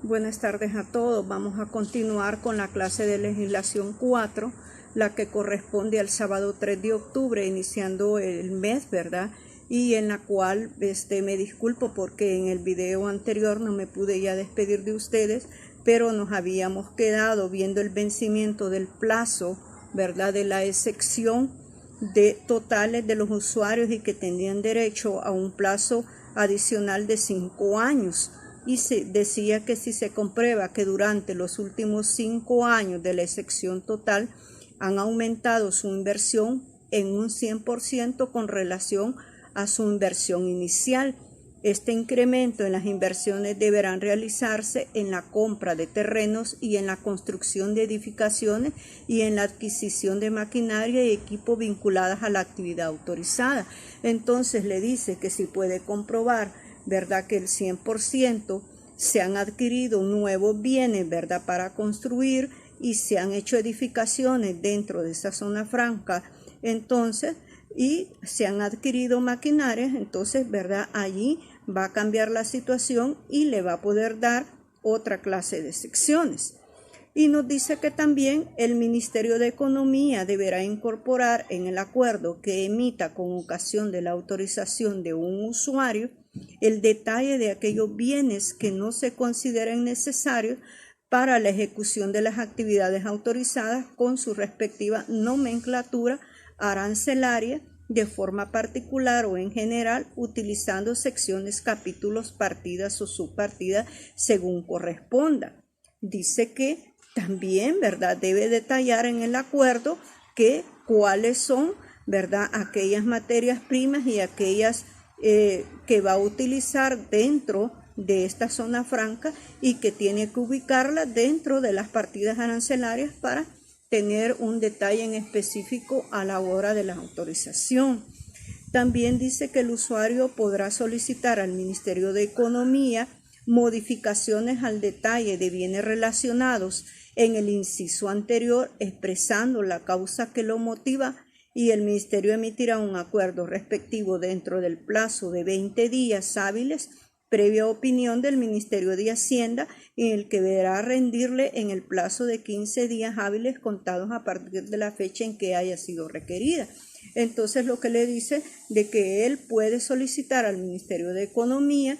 Buenas tardes a todos. Vamos a continuar con la clase de legislación 4, la que corresponde al sábado 3 de octubre, iniciando el mes, ¿verdad? Y en la cual me disculpo porque en el video anterior no me pude ya despedir de ustedes, pero nos habíamos quedado viendo el vencimiento del plazo, ¿verdad? De la excepción de totales de los usuarios y que tenían derecho a un plazo adicional de 5 años. Y se decía que si se comprueba que durante los últimos 5 años de la excepción total han aumentado su inversión en un 100% con relación a su inversión inicial. Este incremento en las inversiones deberán realizarse en la compra de terrenos y en la construcción de edificaciones y en la adquisición de maquinaria y equipo vinculadas a la actividad autorizada. Entonces le dice que si puede comprobar, ¿verdad?, que el 100% se han adquirido nuevos bienes, ¿verdad?, para construir y se han hecho edificaciones dentro de esa zona franca, entonces, y se han adquirido maquinarias, entonces, ¿verdad?, allí va a cambiar la situación y le va a poder dar otra clase de secciones. Y nos dice que también el Ministerio de Economía deberá incorporar en el acuerdo que emita con ocasión de la autorización de un usuario el detalle de aquellos bienes que no se consideren necesarios para la ejecución de las actividades autorizadas con su respectiva nomenclatura arancelaria de forma particular o en general, utilizando secciones, capítulos, partidas o subpartidas según corresponda. Dice que también, ¿verdad?, debe detallar en el acuerdo que cuáles son, ¿verdad?, aquellas materias primas y aquellas que va a utilizar dentro de esta zona franca y que tiene que ubicarla dentro de las partidas arancelarias para tener un detalle en específico a la hora de la autorización. También dice que el usuario podrá solicitar al Ministerio de Economía modificaciones al detalle de bienes relacionados en el inciso anterior, expresando la causa que lo motiva, y el Ministerio emitirá un acuerdo respectivo dentro del plazo de 20 días hábiles, previa opinión del Ministerio de Hacienda, en el que deberá rendirle en el plazo de 15 días hábiles contados a partir de la fecha en que haya sido requerida. Entonces, lo que le dice de que él puede solicitar al Ministerio de Economía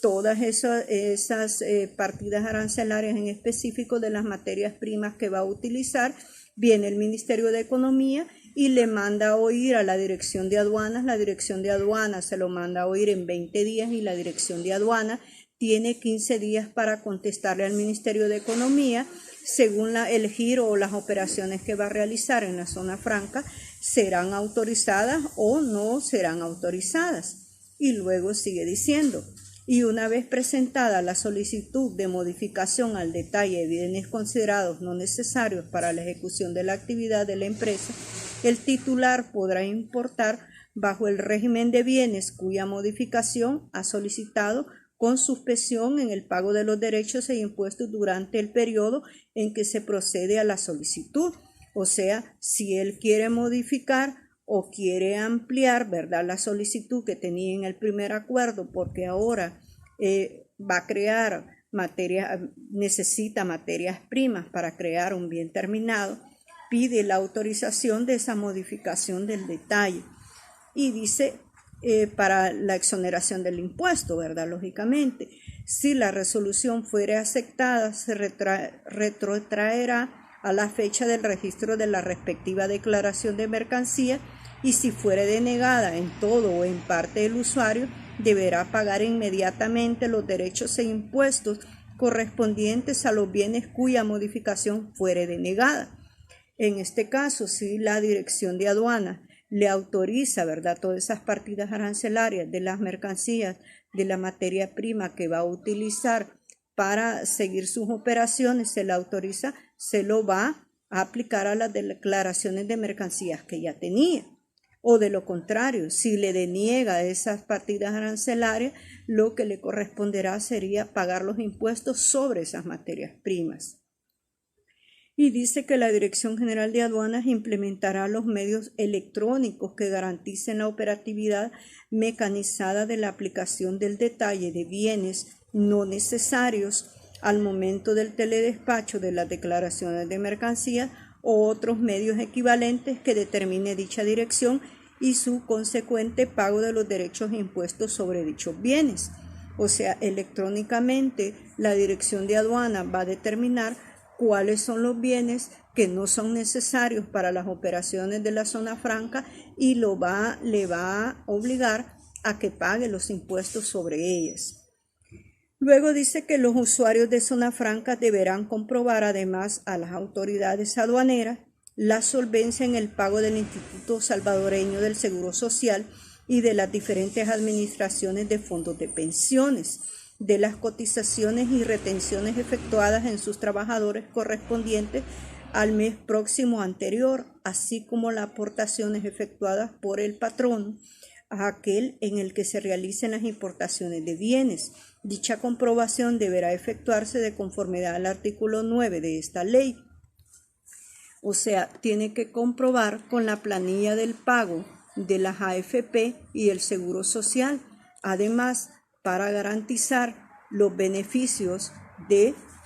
todas esas partidas arancelarias en específico de las materias primas que va a utilizar. Viene el Ministerio de Economía y le manda a oír a la Dirección de Aduanas. La Dirección de Aduanas se lo manda a oír en 20 días y la Dirección de Aduanas tiene 15 días para contestarle al Ministerio de Economía según el giro o las operaciones que va a realizar en la zona franca, serán autorizadas o no serán autorizadas. Y luego sigue diciendo: y una vez presentada la solicitud de modificación al detalle de bienes considerados no necesarios para la ejecución de la actividad de la empresa, el titular podrá importar bajo el régimen de bienes cuya modificación ha solicitado con suspensión en el pago de los derechos e impuestos durante el periodo en que se procede a la solicitud. O sea, si él quiere modificar o quiere ampliar, ¿verdad?, la solicitud que tenía en el primer acuerdo, porque ahora va a crear necesita materias primas para crear un bien terminado, pide la autorización de esa modificación del detalle. Y dice para la exoneración del impuesto, ¿verdad?, lógicamente, si la resolución fuere aceptada, se retrotraerá a la fecha del registro de la respectiva declaración de mercancía, y si fuere denegada en todo o en parte el usuario, deberá pagar inmediatamente los derechos e impuestos correspondientes a los bienes cuya modificación fuere denegada. En este caso, si la Dirección de Aduanas le autoriza, ¿verdad?, todas esas partidas arancelarias de las mercancías, de la materia prima que va a utilizar para seguir sus operaciones, se la autoriza, se lo va a aplicar a las declaraciones de mercancías que ya tenía. O de lo contrario, si le deniega esas partidas arancelarias, lo que le corresponderá sería pagar los impuestos sobre esas materias primas. Y dice que la Dirección General de Aduanas implementará los medios electrónicos que garanticen la operatividad mecanizada de la aplicación del detalle de bienes no necesarios al momento del teledespacho de las declaraciones de mercancías o otros medios equivalentes que determine dicha dirección y su consecuente pago de los derechos e impuestos sobre dichos bienes. O sea, electrónicamente la dirección de aduana va a determinar cuáles son los bienes que no son necesarios para las operaciones de la zona franca y le va a obligar a que pague los impuestos sobre ellas. Luego dice que los usuarios de zona franca deberán comprobar además a las autoridades aduaneras la solvencia en el pago del Instituto Salvadoreño del Seguro Social y de las diferentes administraciones de fondos de pensiones, de las cotizaciones y retenciones efectuadas en sus trabajadores correspondientes al mes próximo anterior, así como las aportaciones efectuadas por el patrono a aquel en el que se realicen las importaciones de bienes. Dicha comprobación deberá efectuarse de conformidad al artículo 9 de esta ley. O sea, tiene que comprobar con la planilla del pago de las AFP y el Seguro Social. Además, para garantizar los beneficios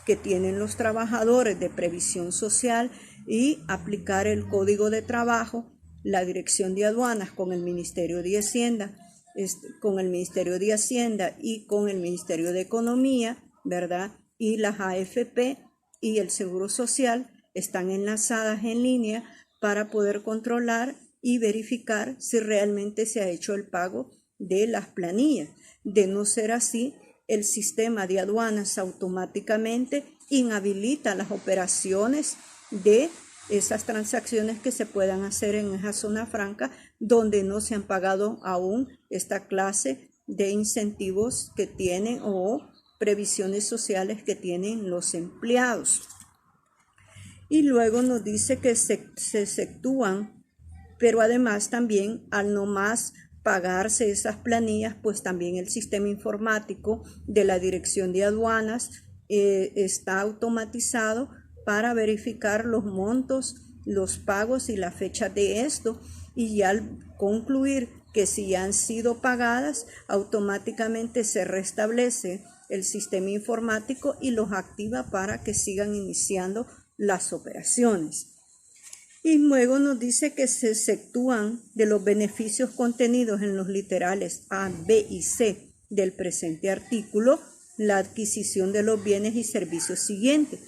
que tienen los trabajadores de previsión social y aplicar el Código de Trabajo, la Dirección de Aduanas con el Ministerio de Hacienda, y con el Ministerio de Economía, ¿verdad? Y las AFP y el Seguro Social están enlazadas en línea para poder controlar y verificar si realmente se ha hecho el pago de las planillas. De no ser así, el sistema de aduanas automáticamente inhabilita las operaciones de esas transacciones que se puedan hacer en esa zona franca donde no se han pagado aún esta clase de incentivos que tienen o previsiones sociales que tienen los empleados. Y luego nos dice que se exceptúan, pero además también al no más pagarse esas planillas, pues también el sistema informático de la Dirección de Aduanas está automatizado para verificar los montos, los pagos y la fecha de esto, y al concluir que si han sido pagadas, automáticamente se restablece el sistema informático y los activa para que sigan iniciando las operaciones. Y luego nos dice que se exceptúan de los beneficios contenidos en los literales A, B y C del presente artículo la adquisición de los bienes y servicios siguientes.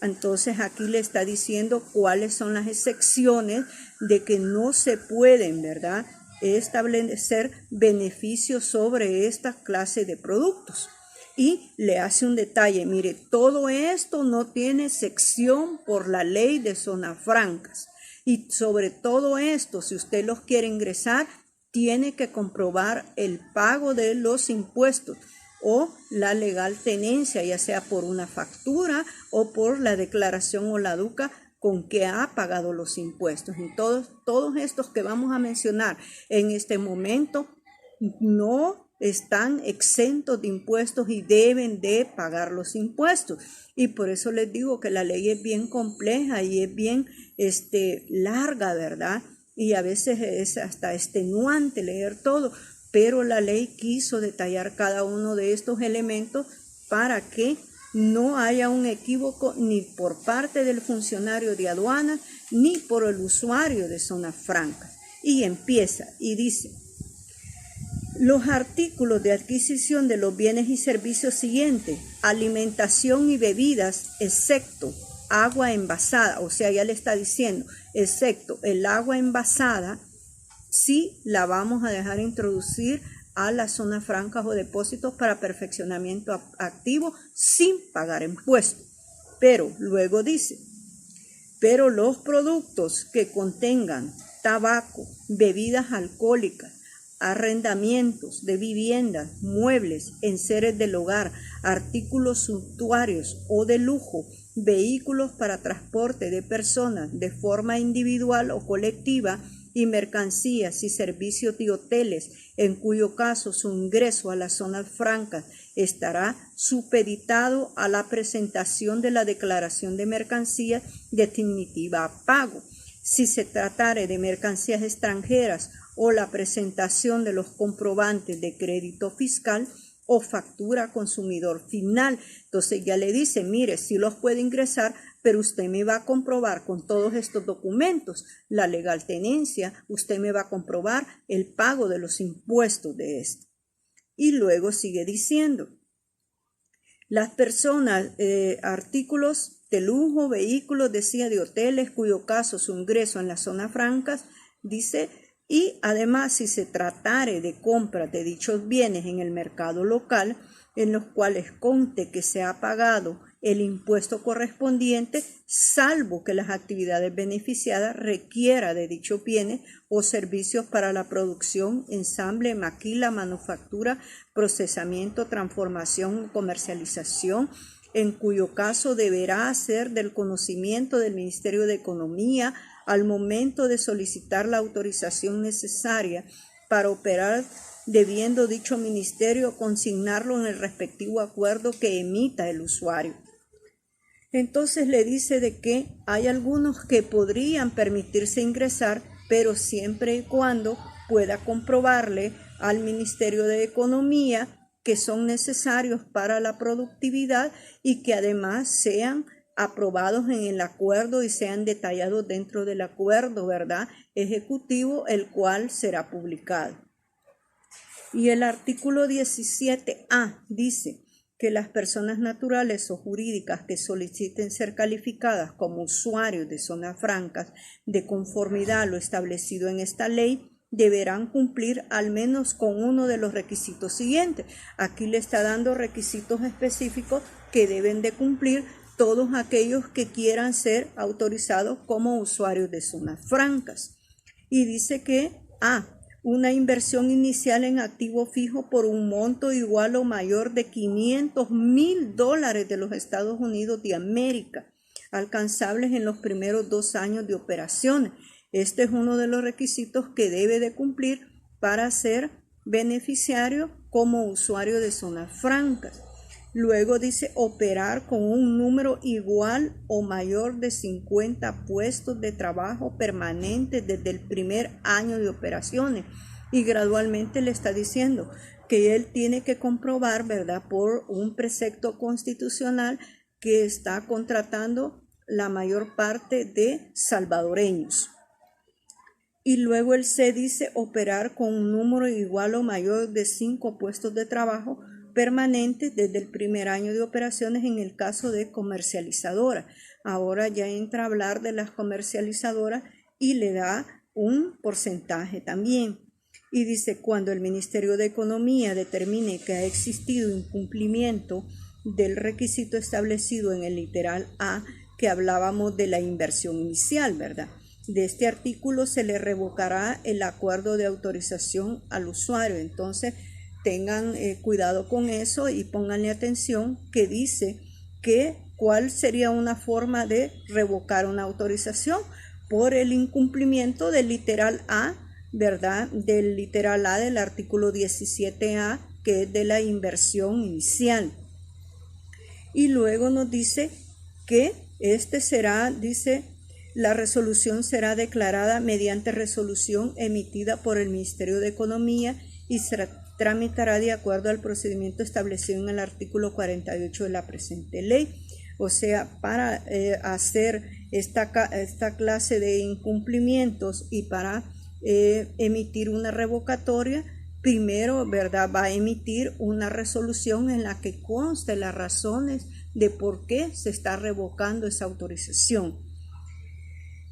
Entonces aquí le está diciendo cuáles son las excepciones de que no se pueden, ¿verdad?, establecer beneficios sobre esta clase de productos. Y le hace un detalle, mire, todo esto no tiene excepción por la ley de zonas francas. Y sobre todo esto, si usted los quiere ingresar, tiene que comprobar el pago de los impuestos o la legal tenencia, ya sea por una factura o por la declaración o la DUCA con que ha pagado los impuestos. Y todos estos que vamos a mencionar en este momento no están exentos de impuestos y deben de pagar los impuestos. Y por eso les digo que la ley es bien compleja y es bien larga, ¿verdad? Y a veces es hasta extenuante leer todo, pero la ley quiso detallar cada uno de estos elementos para que no haya un equívoco ni por parte del funcionario de aduanas ni por el usuario de zonas francas. Y empieza y dice: los artículos de adquisición de los bienes y servicios siguientes: alimentación y bebidas, excepto agua envasada, o sea, ya le está diciendo, excepto el agua envasada, sí la vamos a dejar introducir a las zonas francas o depósitos para perfeccionamiento activo sin pagar impuestos. Pero luego dice, pero los productos que contengan tabaco, bebidas alcohólicas, arrendamientos de viviendas, muebles, enseres del hogar, artículos suntuarios o de lujo, vehículos para transporte de personas de forma individual o colectiva y mercancías y servicios de hoteles, en cuyo caso su ingreso a las zonas francas estará supeditado a la presentación de la declaración de mercancías definitiva a pago. Si se tratare de mercancías extranjeras o la presentación de los comprobantes de crédito fiscal, o factura a consumidor final. Entonces ya le dice, mire, sí los puede ingresar, pero usted me va a comprobar con todos estos documentos la legal tenencia, usted me va a comprobar el pago de los impuestos de esto. Y luego sigue diciendo, las personas, artículos de lujo, vehículos, decía, de hoteles, cuyo caso su ingreso en las zonas francas, dice, y además si se tratare de compra de dichos bienes en el mercado local, en los cuales conste que se ha pagado el impuesto correspondiente, salvo que las actividades beneficiadas requiera de dichos bienes o servicios para la producción, ensamble, maquila, manufactura, procesamiento, transformación, comercialización, en cuyo caso deberá ser del conocimiento del Ministerio de Economía al momento de solicitar la autorización necesaria para operar, debiendo dicho ministerio consignarlo en el respectivo acuerdo que emita el usuario. Entonces le dice de que hay algunos que podrían permitirse ingresar, pero siempre y cuando pueda comprobarle al Ministerio de Economía que son necesarios para la productividad y que además sean aprobados en el acuerdo y sean detallados dentro del acuerdo, ¿verdad?, ejecutivo, el cual será publicado. Y el artículo 17A dice que las personas naturales o jurídicas que soliciten ser calificadas como usuarios de zonas francas de conformidad a lo establecido en esta ley deberán cumplir al menos con uno de los requisitos siguientes. Aquí le está dando requisitos específicos que deben de cumplir todos aquellos que quieran ser autorizados como usuarios de zonas francas. Y dice que una inversión inicial en activo fijo por un monto igual o mayor de $500,000 de los Estados Unidos de América, alcanzables en los primeros 2 años de operaciones. Este es uno de los requisitos que debe de cumplir para ser beneficiario como usuario de zonas francas. Luego dice operar con un número igual o mayor de 50 puestos de trabajo permanentes desde el primer año de operaciones, y gradualmente le está diciendo que él tiene que comprobar, ¿verdad?, por un precepto constitucional que está contratando la mayor parte de salvadoreños. Y luego el C dice operar con un número igual o mayor de 5 puestos de trabajo permanentes desde el primer año de operaciones en el caso de comercializadora. Ahora ya entra a hablar de las comercializadoras y le da un porcentaje también. Y dice, cuando el Ministerio de Economía determine que ha existido incumplimiento del requisito establecido en el literal A, que hablábamos de la inversión inicial, ¿verdad?, de este artículo se le revocará el acuerdo de autorización al usuario. Entonces, tengan cuidado con eso y pónganle atención que dice que cuál sería una forma de revocar una autorización por el incumplimiento del literal A, ¿verdad?, del literal A del artículo 17A, que es de la inversión inicial. Y luego nos dice que dice, la resolución será declarada mediante resolución emitida por el Ministerio de Economía y se tramitará de acuerdo al procedimiento establecido en el artículo 48 de la presente ley. O sea, para hacer esta clase de incumplimientos y para emitir una revocatoria, primero, ¿verdad?, va a emitir una resolución en la que conste las razones de por qué se está revocando esa autorización.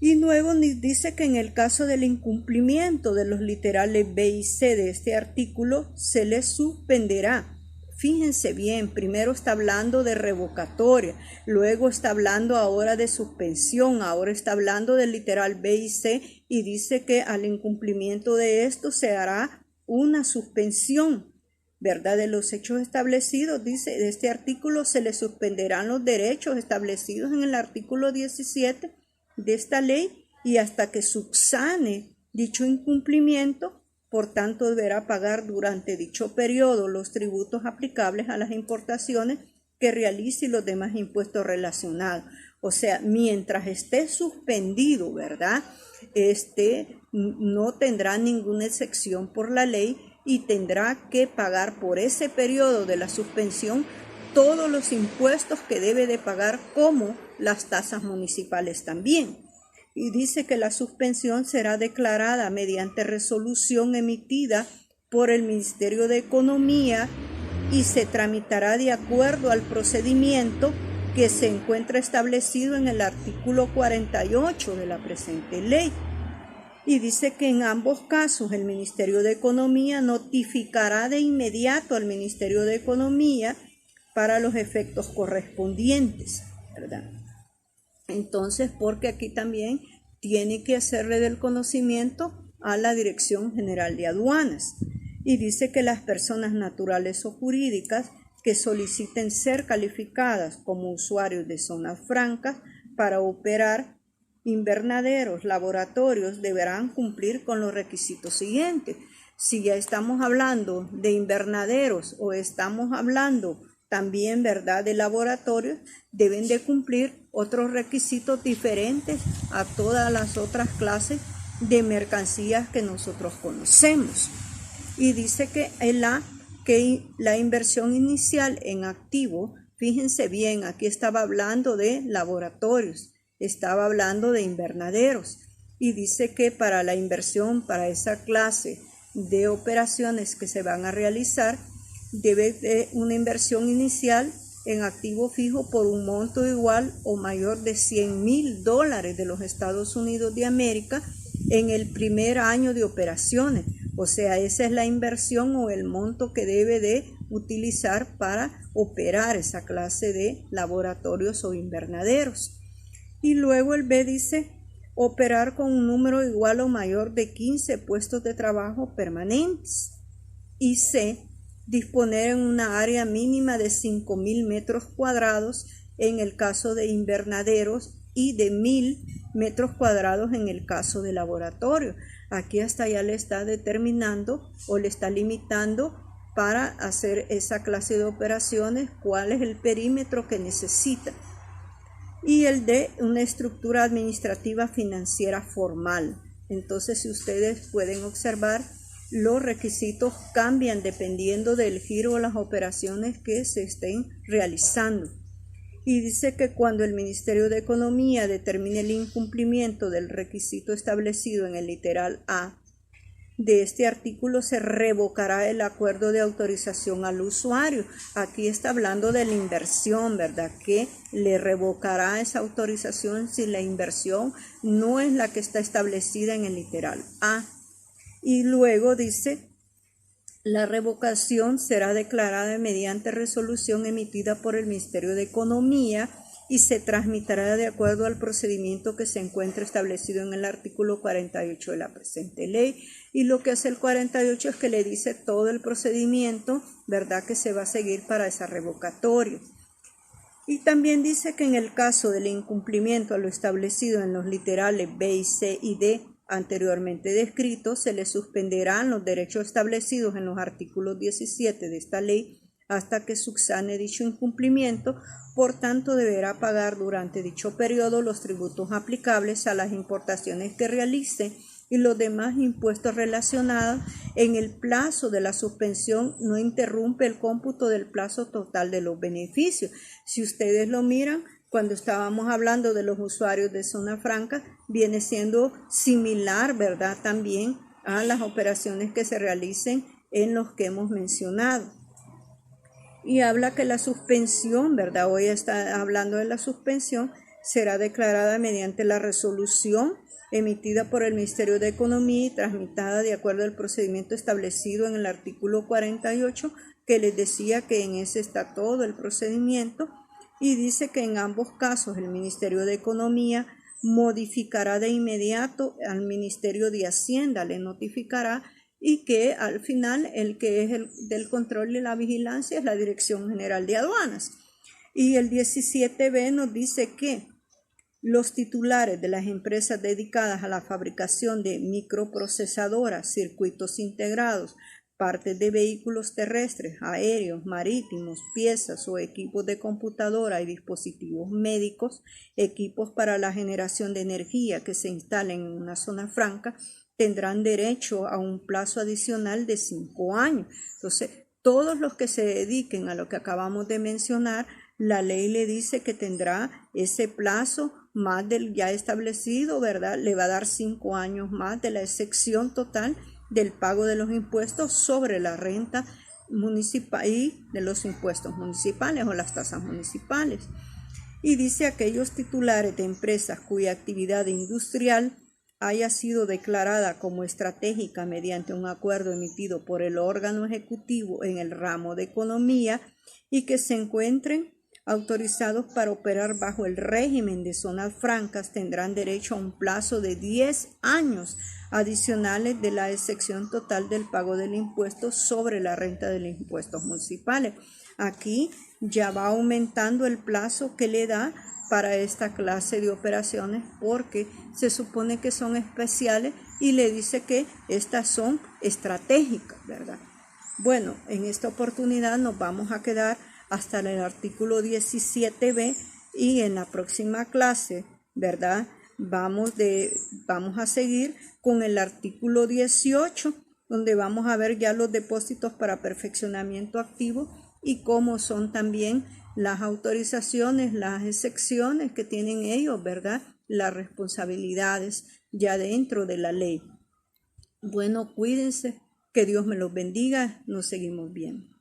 Y luego dice que en el caso del incumplimiento de los literales B y C de este artículo se les suspenderá. Fíjense bien, primero está hablando de revocatoria, luego está hablando ahora de suspensión, ahora está hablando del literal B y C y dice que al incumplimiento de esto se hará una suspensión, ¿verdad?, de los hechos establecidos. Dice, de este artículo se le suspenderán los derechos establecidos en el artículo 17 de esta ley y hasta que subsane dicho incumplimiento, por tanto deberá pagar durante dicho periodo los tributos aplicables a las importaciones que realice y los demás impuestos relacionados. O sea, mientras esté suspendido, ¿verdad?, no tendrá ninguna excepción por la ley y tendrá que pagar por ese periodo de la suspensión todos los impuestos que debe de pagar, como las tasas municipales también. Y dice que la suspensión será declarada mediante resolución emitida por el Ministerio de Economía y se tramitará de acuerdo al procedimiento que se encuentra establecido en el artículo 48 de la presente ley. Y dice que en ambos casos el Ministerio de Economía notificará de inmediato al Ministerio de Economía para los efectos correspondientes, ¿verdad? Entonces, porque aquí también tiene que hacerle del conocimiento a la Dirección General de Aduanas. Y dice que las personas naturales o jurídicas que soliciten ser calificadas como usuarios de zonas francas para operar invernaderos, laboratorios, deberán cumplir con los requisitos siguientes. Si ya estamos hablando de invernaderos o estamos hablando también, ¿verdad?, de laboratorios, deben de cumplir otros requisitos diferentes a todas las otras clases de mercancías que nosotros conocemos. Y dice que la inversión inicial en activo, fíjense bien, aquí estaba hablando de laboratorios, estaba hablando de invernaderos, y dice que para la inversión para esa clase de operaciones que se van a realizar, debe de una inversión inicial en activo fijo por un monto igual o mayor de $100,000 de los Estados Unidos de América en el primer año de operaciones. O sea, esa es la inversión o el monto que debe de utilizar para operar esa clase de laboratorios o invernaderos. Y luego el B dice operar con un número igual o mayor de 15 puestos de trabajo permanentes. Y C, disponer en una área mínima de 5,000 metros cuadrados en el caso de invernaderos y de 1,000 metros cuadrados en el caso de laboratorio. Aquí hasta ya le está determinando o le está limitando para hacer esa clase de operaciones cuál es el perímetro que necesita. Y el D, una estructura administrativa financiera formal. Entonces, si ustedes pueden observar, los requisitos cambian dependiendo del giro o las operaciones que se estén realizando. Y dice que cuando el Ministerio de Economía determine el incumplimiento del requisito establecido en el literal A de este artículo, se revocará el acuerdo de autorización al usuario. Aquí está hablando de la inversión, ¿verdad? Que le revocará esa autorización si la inversión no es la que está establecida en el literal A. Y luego dice, la revocación será declarada mediante resolución emitida por el Ministerio de Economía y se transmitirá de acuerdo al procedimiento que se encuentra establecido en el artículo 48 de la presente ley. Y lo que hace el 48 es que le dice todo el procedimiento, ¿verdad?, que se va a seguir para esa revocatoria. Y también dice que en el caso del incumplimiento a lo establecido en los literales B y C y D anteriormente descritos, se le suspenderán los derechos establecidos en los artículos 17 de esta ley hasta que subsane dicho incumplimiento. Por tanto, deberá pagar durante dicho periodo los tributos aplicables a las importaciones que realice y los demás impuestos relacionados. En el plazo de la suspensión no interrumpe el cómputo del plazo total de los beneficios. Si ustedes lo miran, cuando estábamos hablando de los usuarios de zona franca, viene siendo similar, ¿verdad?, también a las operaciones que se realicen en los que hemos mencionado. Y habla que la suspensión, ¿verdad?, hoy está hablando de la suspensión, será declarada mediante la resolución emitida por el Ministerio de Economía y transmitida de acuerdo al procedimiento establecido en el artículo 48, que les decía que en ese está todo el procedimiento. Y dice que en ambos casos el Ministerio de Economía modificará de inmediato al Ministerio de Hacienda, le notificará, y que al final el que es el del control y la vigilancia es la Dirección General de Aduanas. Y el 17B nos dice que los titulares de las empresas dedicadas a la fabricación de microprocesadoras, circuitos integrados, partes de vehículos terrestres, aéreos, marítimos, piezas o equipos de computadora y dispositivos médicos, equipos para la generación de energía que se instalen en una zona franca, tendrán derecho a un plazo adicional de 5 años. Entonces, todos los que se dediquen a lo que acabamos de mencionar, la ley le dice que tendrá ese plazo más del ya establecido, ¿verdad? Le va a dar 5 años más de la excepción total del pago de los impuestos sobre la renta municipal y de los impuestos municipales o las tasas municipales. Y dice aquellos titulares de empresas cuya actividad industrial haya sido declarada como estratégica mediante un acuerdo emitido por el órgano ejecutivo en el ramo de economía y que se encuentren autorizados para operar bajo el régimen de zonas francas tendrán derecho a un plazo de 10 años adicionales de la excepción total del pago del impuesto sobre la renta de los impuestos municipales. Aquí ya va aumentando el plazo que le da para esta clase de operaciones porque se supone que son especiales y le dice que estas son estratégicas, ¿verdad? Bueno, en esta oportunidad nos vamos a quedar hasta el artículo 17b y en la próxima clase, ¿verdad? Vamos a seguir con el artículo 18, donde vamos a ver ya los depósitos para perfeccionamiento activo y cómo son también las autorizaciones, las excepciones que tienen ellos, ¿verdad? Las responsabilidades ya dentro de la ley. Bueno, cuídense, que Dios me los bendiga, nos seguimos viendo.